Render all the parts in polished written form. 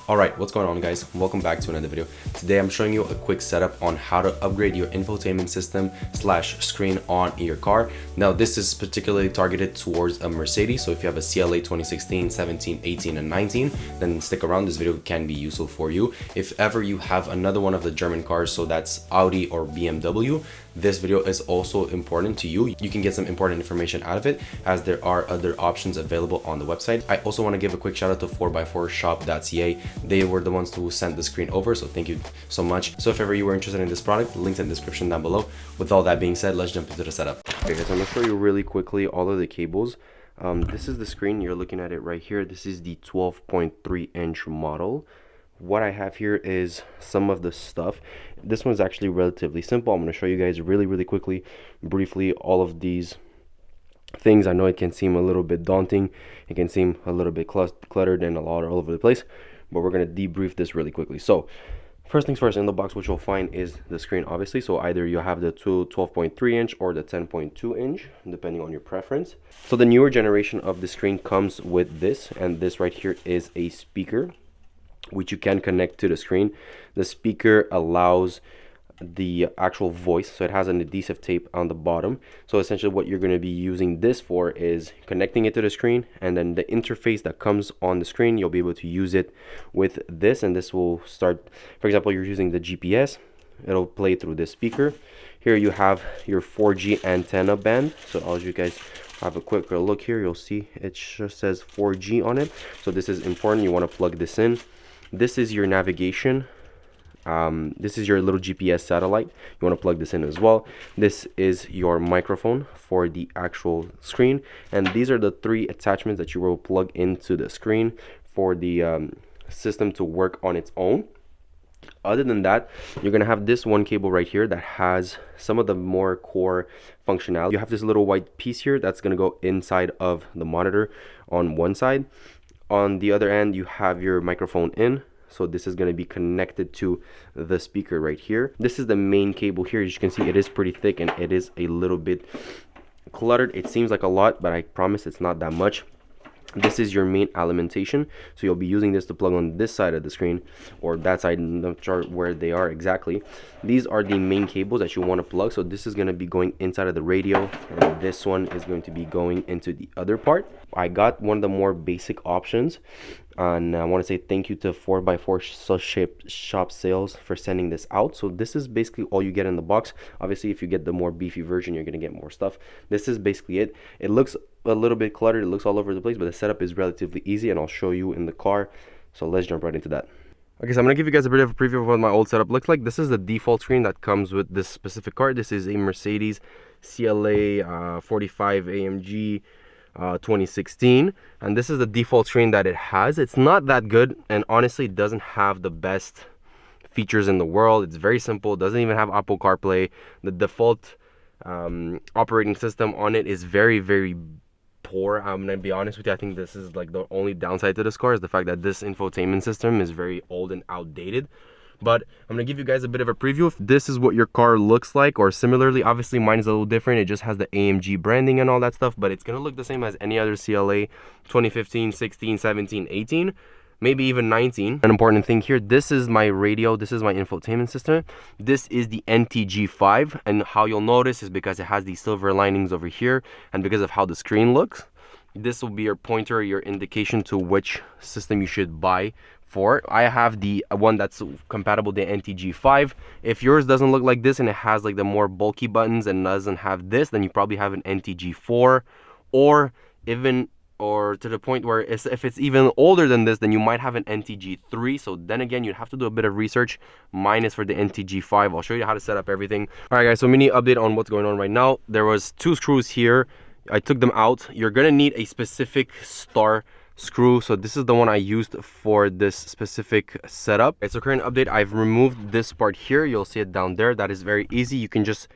Alright, what's going on guys? Welcome back to another video. Today I'm showing you a quick setup on how to upgrade your infotainment system / screen on your car. Now this is particularly targeted towards a Mercedes, so if you have a CLA 2016, 17, 18 and 19, then stick around, this video can be useful for you. If ever you have another one of the German cars, so that's Audi or BMW, this video is also important to you. You can get some important information out of it as there are other options available on the website. I also want to give a quick shout out to 4x4shop.ca. They were the ones who sent the screen over, so thank you so much. So if ever you were interested in this product, links in the description down below. With all that being said, let's jump into the setup. Okay guys, I'm going to show you really quickly all of the cables. This is the screen, you're looking at it right here. This is the 12.3 inch model. What I have here is some of the stuff. This one's actually relatively simple. I'm going to show you guys really quickly, briefly, all of these things. I know it can seem a little bit daunting. It can seem a little bit cluttered and a lot all over the place, but we're going to debrief this really quickly. So first things first, in the box, what you'll find is the screen, obviously. So either you have the 12.3 inch or the 10.2 inch, depending on your preference. So the newer generation of the screen comes with this, and this right here is a speaker, which you can connect to the screen. The speaker allows the actual voice, so it has an adhesive tape on the bottom. So essentially what you're going to be using this for is connecting it to the screen, and then the interface that comes on the screen, you'll be able to use it with this, and this will start, for example, you're using the GPS, it'll play through this speaker. Here you have your 4G antenna band. So as you guys have a quick look here, you'll see it just says 4G on it. So this is important, you want to plug this in. This is your navigation. This is your little GPS satellite. You want to plug this in as well. This is your microphone for the actual screen. And these are the three attachments that you will plug into the screen for the system to work on its own. Other than that, you're going to have this one cable right here that has some of the more core functionality. You have this little white piece here that's going to go inside of the monitor on one side. On the other end, you have your microphone in. So this is going to be connected to the speaker right here. This is the main cable here. As you can see, it is pretty thick and it is a little bit cluttered. It seems like a lot, but I promise it's not that much. This is your main alimentation, so you'll be using this to plug on this side of the screen or that side. I'm not sure where they are exactly. These are the main cables that you want to plug. So this is going to be going inside of the radio, and this one is going to be going into the other part. I got one of the more basic options, and I want to say thank you to 4x4 shop sales for sending this out. So this is basically all you get in the box. Obviously, if you get the more beefy version, you're going to get more stuff. This is basically it. It looks a little bit cluttered, it looks all over the place, but the setup is relatively easy, and I'll show you in the car. So let's jump right into that. Okay, so I'm going to give you guys a bit of a preview of what my old setup looks like. This is the default screen that comes with this specific car. This is a Mercedes CLA 45 AMG 2016, and this is the default screen that it has. It's not that good, and honestly it doesn't have the best features in the world. It's very simple, it doesn't even have Apple CarPlay. The default operating system on it is very poor. I'm gonna be honest with you, I think this is like the only downside to this car is the fact that this infotainment system is very old and outdated. But I'm gonna give you guys a bit of a preview. If this is what your car looks like, or similarly, obviously mine is a little different. It just has the AMG branding and all that stuff, but it's gonna look the same as any other CLA 2015, 16, 17, 18, maybe even 19. An important thing here, this is my radio, this is my infotainment system. This is the NTG5, and how you'll notice is because it has these silver linings over here, and because of how the screen looks, this will be your pointer, your indication to which system you should buy for. I have the one that's compatible, the NTG5. If yours doesn't look like this and it has like the more bulky buttons and doesn't have this, then you probably have an NTG4, or to the point where if it's even older than this, then you might have an NTG3. So then again, you'd have to do a bit of research. Mine is for the NTG5. I'll show you how to set up everything. All right guys, so mini update on what's going on right now. There was two screws here. I took them out. You're gonna need a specific star screw, so this is the one I used for this specific setup. It's a current update. I've removed this part here. You'll see it down there. That is very easy. You can just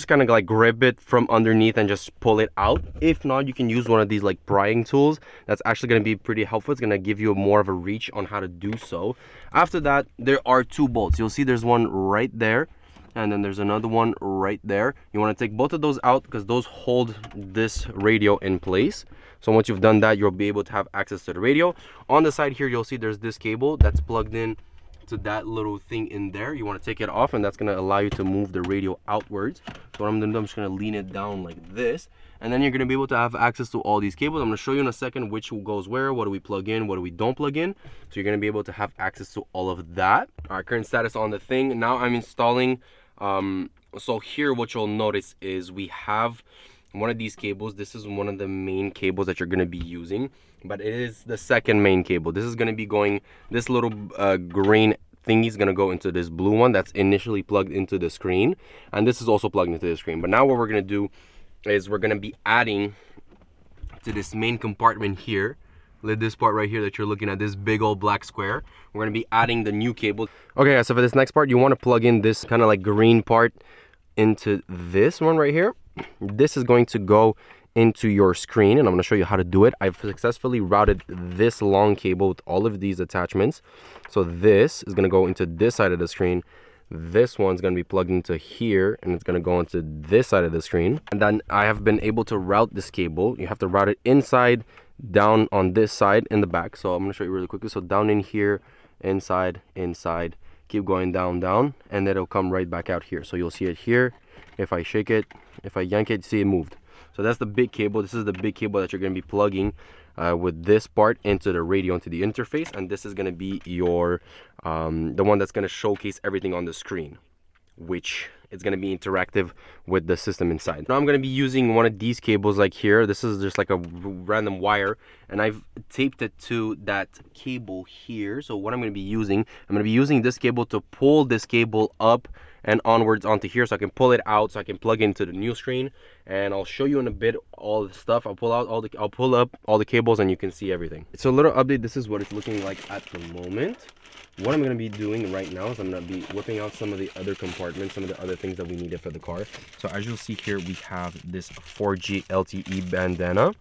kind of like grip it from underneath and just pull it out. If not, you can use one of these like prying tools. That's actually going to be pretty helpful. It's going to give you more of a reach on how to do so. After that, there are two bolts. You'll see there's one right there, and then there's another one right there. You want to take both of those out because those hold this radio in place. So once you've done that, you'll be able to have access to the radio. On the side here, you'll see there's this cable that's plugged in to that little thing in there. You want to take it off, and that's going to allow you to move the radio outwards. So what I'm going to do, I'm just going to lean it down like this, and then you're going to be able to have access to all these cables. I'm going to show you in a second which goes where, what do we plug in, what do we don't plug in. So you're going to be able to have access to all of that. All right, current status on the thing. Now I'm installing. So here what you'll notice is we have one of these cables. This is one of the main cables that you're going to be using, but it is the second main cable. This is going to be going, this little green thingy is going to go into this blue one that's initially plugged into the screen, and this is also plugged into the screen. But now what we're going to do is we're going to be adding to this main compartment here, this part right here that you're looking at, this big old black square. We're going to be adding the new cable. Okay, so for this next part, you want to plug in this kind of like green part into this one right here. This is going to go into your screen, and I'm going to show you how to do it. I've successfully routed this long cable with all of these attachments. So this is going to go into this side of the screen. This one's going to be plugged into here, and it's going to go into this side of the screen. And then I have been able to route this cable. You have to route it inside, down on this side, in the back. So I'm going to show you really quickly. So down in here, inside, inside, keep going down, down, and then it'll come right back out here. So you'll see it here. If I shake it, if I yank it, see it moved. So that's the big cable. This is the big cable that you're going to be plugging with this part into the radio, into the interface, and this is going to be your the one that's going to showcase everything on the screen, which is going to be interactive with the system inside. Now I'm going to be using one of these cables like here. This is just like a random wire, and I've taped it to that cable here. So what I'm going to be using, I'm going to be using this cable to pull this cable up and onwards onto here, so I can pull it out, so I can plug into the new screen. And I'll show you in a bit all the stuff. I'll pull up all the cables, and you can see everything. So a little update. This is what it's looking like at the moment. What I'm going to be doing right now is I'm going to be whipping out some of the other compartments, some of the other things that we needed for the car. So as you'll see here, we have this 4G LTE bandana.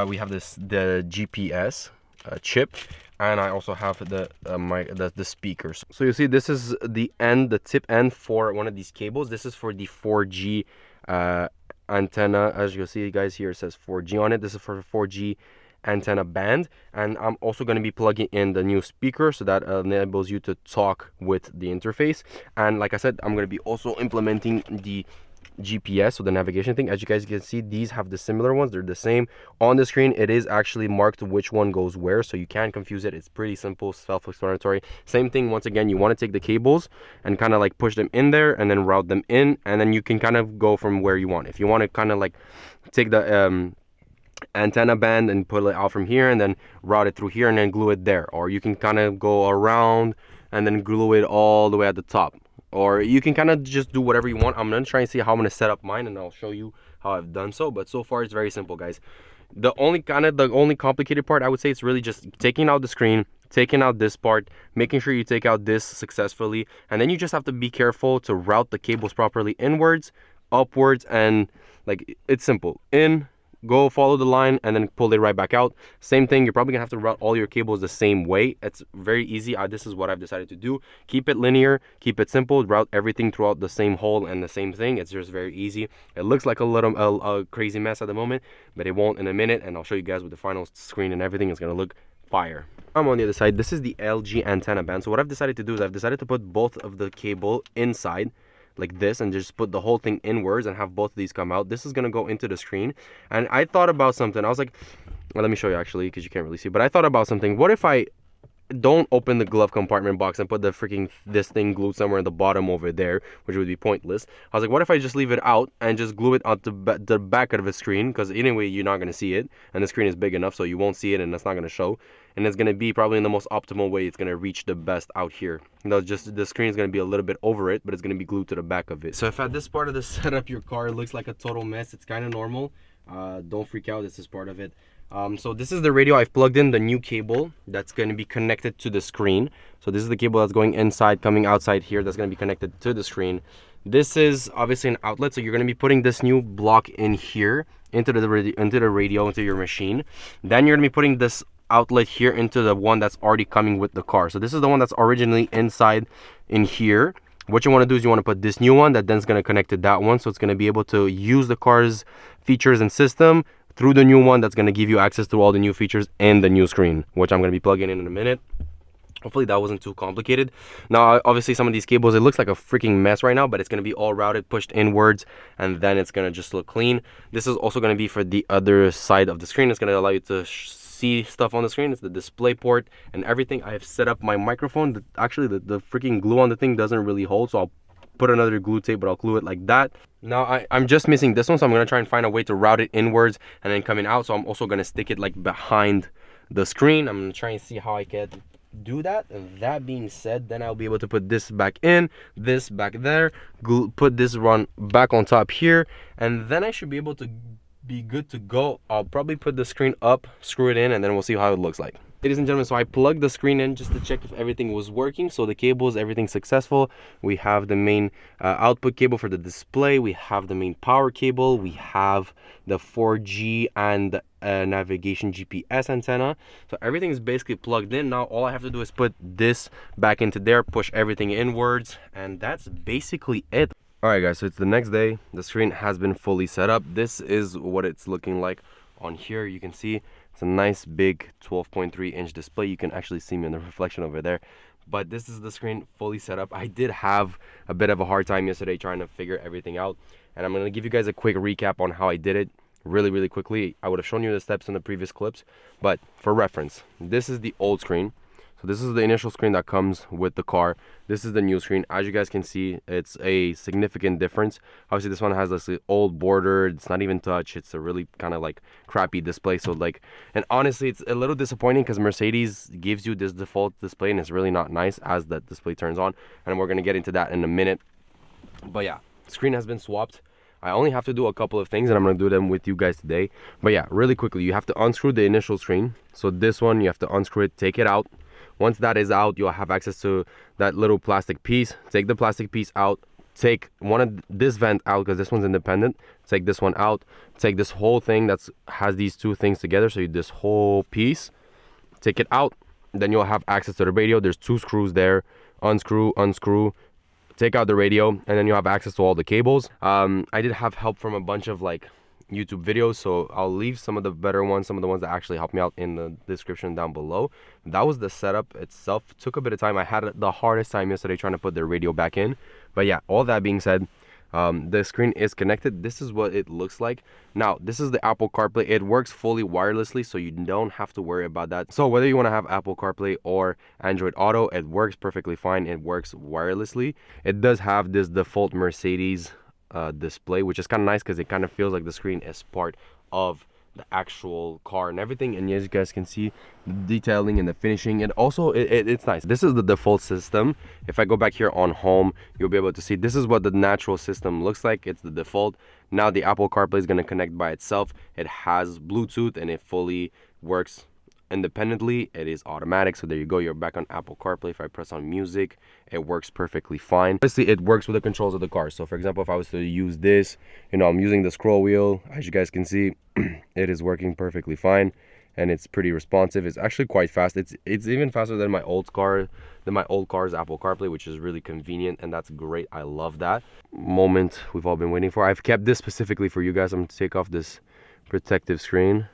We have the GPS chip, and I also have the speakers. So you see, this is the end, the tip end for one of these cables. This is for the 4G antenna. As you'll see, guys, here it says 4G on it. This is for 4G antenna band, and I'm also going to be plugging in the new speaker, so that enables you to talk with the interface. And like I said, I'm going to be also implementing the GPS, so the navigation thing. As you guys can see, these have the similar ones. They're the same on the screen. It is actually marked which one goes where, so you can't confuse it. It's pretty simple, self-explanatory. Same thing, once again, you want to take the cables and kind of like push them in there and then route them in, and then you can kind of go from where you want. If you want to kind of like take the antenna band and pull it out from here and then route it through here and then glue it there, or you can kind of go around and then glue it all the way at the top, or you can kind of just do whatever you want. I'm gonna try and see how I'm gonna set up mine, and I'll show you how I've done so. But so far it's very simple, guys. The only complicated part, I would say, it's really just taking out the screen, taking out this part, making sure you take out this successfully, and then you just have to be careful to route the cables properly inwards, upwards, and like, it's simple. In, go, follow the line, and then pull it right back out. Same thing, you're probably gonna have to route all your cables the same way. It's very easy. This is what I've decided to do. Keep it linear, keep it simple, route everything throughout the same hole and the same thing. It's just very easy. It looks like a crazy mess at the moment, but it won't in a minute, and I'll show you guys with the final screen and everything. It's gonna look fire. I'm on the other side. This is the LG antenna band. So what I've decided to do is I've decided to put both of the cable inside like this, and just put the whole thing inwards and have both of these come out. This is gonna go into the screen, and I thought about something. I was like, well, let me show you actually, because you can't really see, but I thought about something. What if I don't open the glove compartment box and put the freaking this thing glued somewhere in the bottom over there, which would be pointless? I was like, what if I just leave it out and just glue it onto the back of the screen, because anyway you're not going to see it, and the screen is big enough so you won't see it, and that's not going to show, and it's going to be probably in the most optimal way. It's going to reach the best out here. Just the screen is going to be a little bit over it, but it's going to be glued to the back of it. So if at this part of the setup your car looks like a total mess, it's kind of normal. Don't freak out, this is part of it. So this is the radio. I've plugged in the new cable that's going to be connected to the screen. So this is the cable that's going inside, coming outside here, that's going to be connected to the screen. This is obviously an outlet, so you're going to be putting this new block in here into the radio, into your machine. Then you're going to be putting this outlet here into the one that's already coming with the car. So this is the one that's originally inside in here, What you want to do is you want to put this new one that then is going to connect to that one, so it's going to be able to use the car's features and system through the new one that's going to give you access to all the new features and the new screen, which I'm going to be plugging in a minute. Hopefully that wasn't too complicated. Now, obviously some of these cables, it looks like a freaking mess right now, but it's going to be all routed, pushed inwards, and then it's going to just look clean. This is also going to be for the other side of the screen. It's going to allow you to see stuff on the screen. It's the display port and everything. I have set up my microphone. Actually, the freaking glue on the thing doesn't really hold, so I'll put another glue tape, but I'll glue it like that. Now I'm just missing this one, so I'm going to try and find a way to route it inwards and then coming out. So I'm also going to stick it like behind the screen. I'm going to try and see how I can do that. And that being said, then I'll be able to put this back in, this back there, put this one back on top here, and then I should be able to be good to go. I'll probably put the screen up, screw it in, and then we'll see how it looks like. Ladies and gentlemen, so I plugged the screen in just to check if everything was working. So the cables, everything's successful. We have the main output cable for the display. We have the main power cable. We have the 4G and navigation GPS antenna. So everything is basically plugged in. Now all I have to do is put this back into there, push everything inwards, and that's basically it. All right, guys, so it's the next day. The screen has been fully set up. This is what it's looking like on here. You can see it's a nice big 12.3-inch display. You can actually see me in the reflection over there. But this is the screen fully set up. I did have a bit of a hard time yesterday trying to figure everything out. And I'm going to give you guys a quick recap on how I did it really quickly. I would have shown you the steps in the previous clips. But for reference, this is the old screen. So this is the initial screen that comes with the car. This is the new screen. As you guys can see, it's a significant difference. Obviously, this one has this old border. It's not even touch. It's a really kind of like crappy display. So like, and honestly, it's a little disappointing because Mercedes gives you this default display and it's really not nice as that display turns on. And we're going to get into that in a minute. But yeah, screen has been swapped. I only have to do a couple of things and I'm going to do them with you guys today. But yeah, really quickly, you have to unscrew the initial screen. So this one, you have to unscrew it, take it out. Once that is out, you'll have access to that little plastic piece. Take the plastic piece out. Take one of this vent out because this one's independent. Take this one out. Take this whole thing that has these two things together. So this whole piece, take it out. Then you'll have access to the radio. There's two screws there. Unscrew, unscrew. Take out the radio, and then you'll have access to all the cables. I did have help from a bunch of like YouTube videos, so I'll leave some of the better ones, some of the ones that actually helped me out in the description down below. That was the setup itself. It took a bit of time. I had the hardest time yesterday trying to put the radio back in. But yeah, all that being said, the screen is connected. This is what it looks like. Now, this is the Apple CarPlay. It works fully wirelessly, so you don't have to worry about that. So whether you want to have Apple CarPlay or Android Auto, it works perfectly fine. It works wirelessly. It does have this default Mercedes display, which is kind of nice because it kind of feels like the screen is part of the actual car and everything. And as you guys can see, the detailing and the finishing, and also it's nice. This is the default system. If I go back here on home, you'll be able to see this is what the natural system looks like. It's the default. Now the Apple CarPlay is going to connect by itself. It has Bluetooth and it fully works independently. It is automatic. So there you go, you're back on Apple CarPlay. If I press on music, it works perfectly fine. Obviously it works with the controls of the car. So for example, if I was to use this, you know, I'm using the scroll wheel. As you guys can see, it is working perfectly fine and it's pretty responsive. It's actually quite fast. It's even faster than my old car's Apple CarPlay, which is really convenient, and that's great. I love that moment we've all been waiting for. I've kept this specifically for you guys. I'm going to take off this protective screen.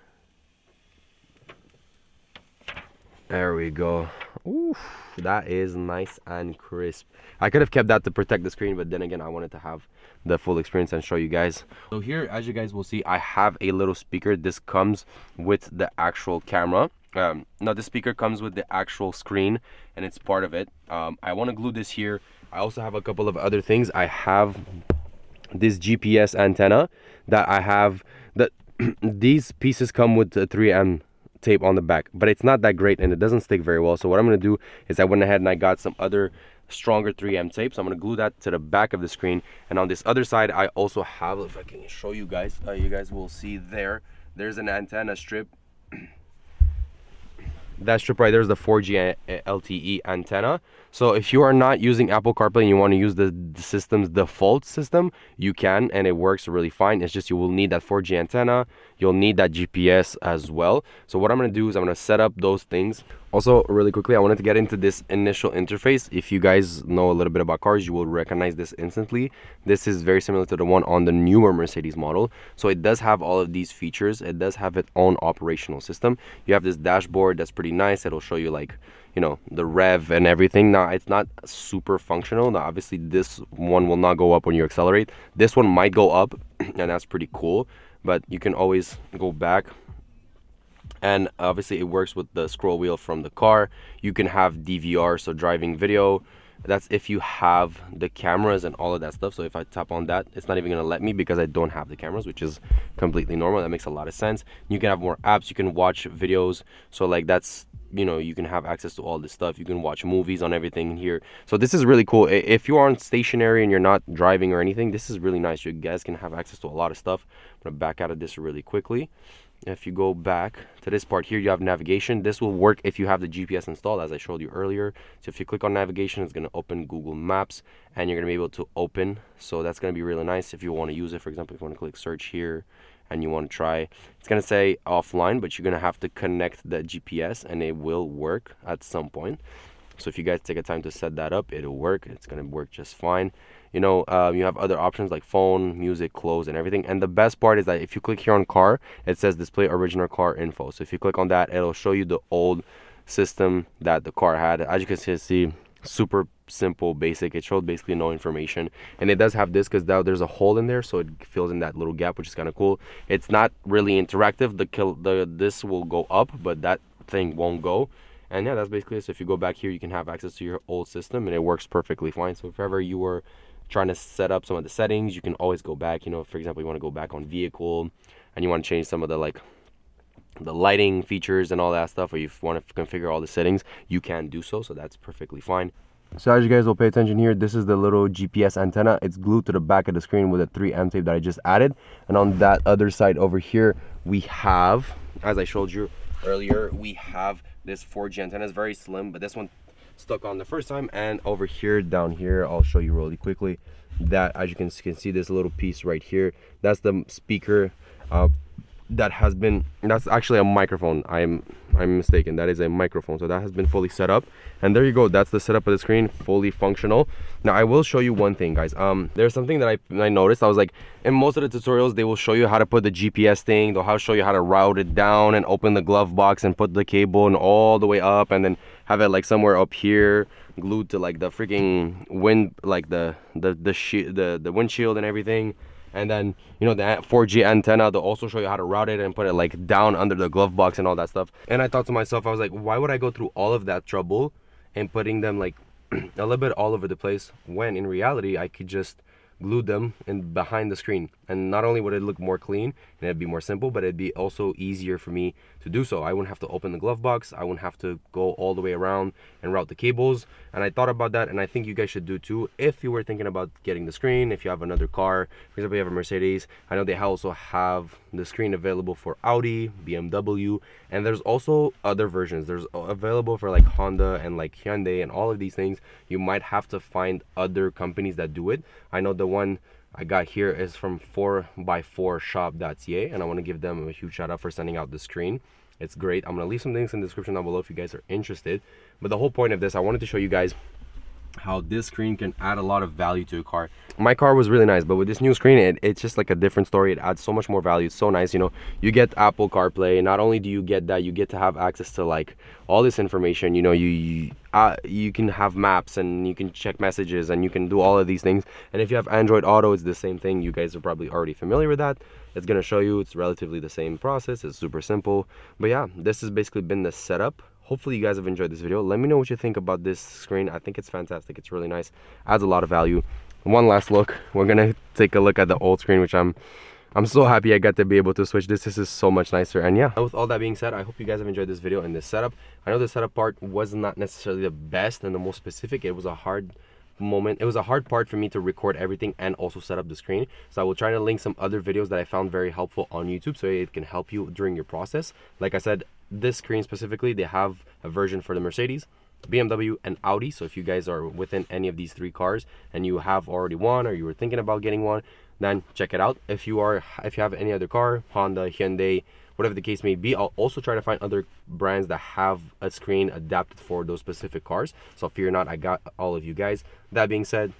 There we go. Oof, that is nice and crisp. I could have kept that to protect the screen, but then again, I wanted to have the full experience and show you guys. So here, as you guys will see, I have a little speaker. This comes with the actual camera. Now the speaker comes with the actual screen and it's part of it. I want to glue this here. I also have a couple of other things. I have this GPS antenna that I have. That these pieces come with the 3M tape on the back, but it's not that great and it doesn't stick very well. So what I'm going to do is I went ahead and I got some other stronger 3M tape. So I'm going to glue that to the back of the screen. And on this other side, I also have, if I can show you guys, you guys will see there's an antenna strip. That strip right there is the 4G LTE antenna. So if you are not using Apple CarPlay and you want to use the system's default system, you can, and it works really fine. It's just you will need that 4G antenna. You'll need that GPS as well. So what I'm going to do is I'm going to set up those things. Also, really quickly, I wanted to get into this initial interface. If you guys know a little bit about cars, you will recognize this instantly. This is very similar to the one on the newer Mercedes model. So it does have all of these features. It does have its own operational system. You have this dashboard that's pretty nice. It'll show you, like, you know, the rev and everything. Now, it's not super functional. Now, obviously, this one will not go up when you accelerate. This one might go up, and that's pretty cool. But you can always go back. And obviously it works with the scroll wheel from the car. You can have DVR, so driving video. That's if you have the cameras and all of that stuff. So if I tap on that, it's not even going to let me because I don't have the cameras, which is completely normal. That makes a lot of sense. You can have more apps. You can watch videos. So like that's, you know, you can have access to all this stuff. You can watch movies on everything here. So this is really cool. If you aren't stationary and you're not driving or anything, this is really nice. You guys can have access to a lot of stuff. I'm going to back out of this really quickly. If you go back to this part here, you have navigation. This will work if you have the GPS installed, as I showed you earlier. So if you click on navigation, it's going to open Google Maps, and you're going to be able to open. So that's going to be really nice if you want to use it. For example, if you want to click search here and you want to try, it's going to say offline, but you're going to have to connect the GPS, and it will work at some point. So if you guys take a time to set that up, it'll work. It's going to work just fine. You know, you have other options like phone, music, clothes, and everything. And the best part is that if you click here on car, it says display original car info. So if you click on that, it'll show you the old system that the car had. As you can see, super simple, basic. It showed basically no information. And it does have this because now there's a hole in there, so it fills in that little gap, which is kind of cool. It's not really interactive. This will go up, but that thing won't go. And yeah, that's basically it. So if you go back here, you can have access to your old system, and it works perfectly fine. So if ever you were trying to set up some of the settings, you can always go back. You know, for example, you want to go back on vehicle and you want to change some of the, like, the lighting features and all that stuff, or you want to configure all the settings, you can do so. So that's perfectly fine. So as you guys will pay attention here, this is the little GPS antenna. It's glued to the back of the screen with a 3M tape that I just added. And on that other side over here, we have, as I showed you earlier, we have this 4G antenna. It's very slim, but this one stuck on the first time. And over here, down here, I'll show you really quickly that, as you can see, this little piece right here, that's the speaker that's actually a microphone. I'm mistaken, that is a microphone. So that has been fully set up, and there you go. That's the setup of the screen, fully functional. Now I will show you one thing, guys. There's something that I noticed. I was like, in most of the tutorials they will show you how to put the GPS thing, they'll show you how to route it down and open the glove box and put the cable and all the way up, and then have it like somewhere up here glued to like the freaking wind, like the windshield and everything. And then, you know, the 4G antenna, they'll also show you how to route it and put it like down under the glove box and all that stuff. And I thought to myself, I was like, why would I go through all of that trouble and putting them like a little bit all over the place, when in reality I could just glue them in behind the screen? And not only would it look more clean and it'd be more simple, but it'd be also easier for me to do so. I wouldn't have to open the glove box. I wouldn't have to go all the way around and route the cables. And I thought about that, and I think you guys should do too if you were thinking about getting the screen. If you have another car, for example, you have a Mercedes, I know they also have the screen available for Audi, BMW, and there's also other versions. There's available for like Honda and like Hyundai and all of these things. You might have to find other companies that do it. I know the one I got here is from 4x4shop.ca, and I want to give them a huge shout out for sending out the screen. It's great. I'm going to leave some links in the description down below if you guys are interested. But the whole point of this, I wanted to show you guys how this screen can add a lot of value to a car. My car was really nice, but with this new screen, it's just like a different story. It adds so much more value. It's so nice. You know, you get Apple CarPlay. Not only do you get that, you get to have access to like all this information. You know, you can have maps, and you can check messages, and you can do all of these things. And if you have Android Auto, it's the same thing. You guys are probably already familiar with that. It's going to show you it's relatively the same process. It's super simple. But yeah, this has basically been the setup. Hopefully you guys have enjoyed this video. Let me know what you think about this screen. I think it's fantastic. It's really nice. Adds a lot of value. One last look. We're gonna take a look at the old screen, which I'm so happy I got to be able to switch this. This is so much nicer. And yeah, with all that being said, I hope you guys have enjoyed this video and this setup. I know the setup part was not necessarily the best and the most specific. It was a hard moment. It was a hard part for me to record everything and also set up the screen. So I will try to link some other videos that I found very helpful on YouTube, so it can help you during your process. Like I said, this screen specifically, they have a version for the Mercedes, BMW, and Audi. So if you guys are within any of these three cars and you have already one, or you were thinking about getting one, then check it out. If you have any other car, Honda, Hyundai, whatever the case may be, I'll also try to find other brands that have a screen adapted for those specific cars. So fear not, I got all of you guys. That being said,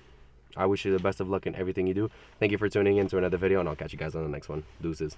I wish you the best of luck in everything you do. Thank you for tuning in to another video, and I'll catch you guys on the next one. Deuces.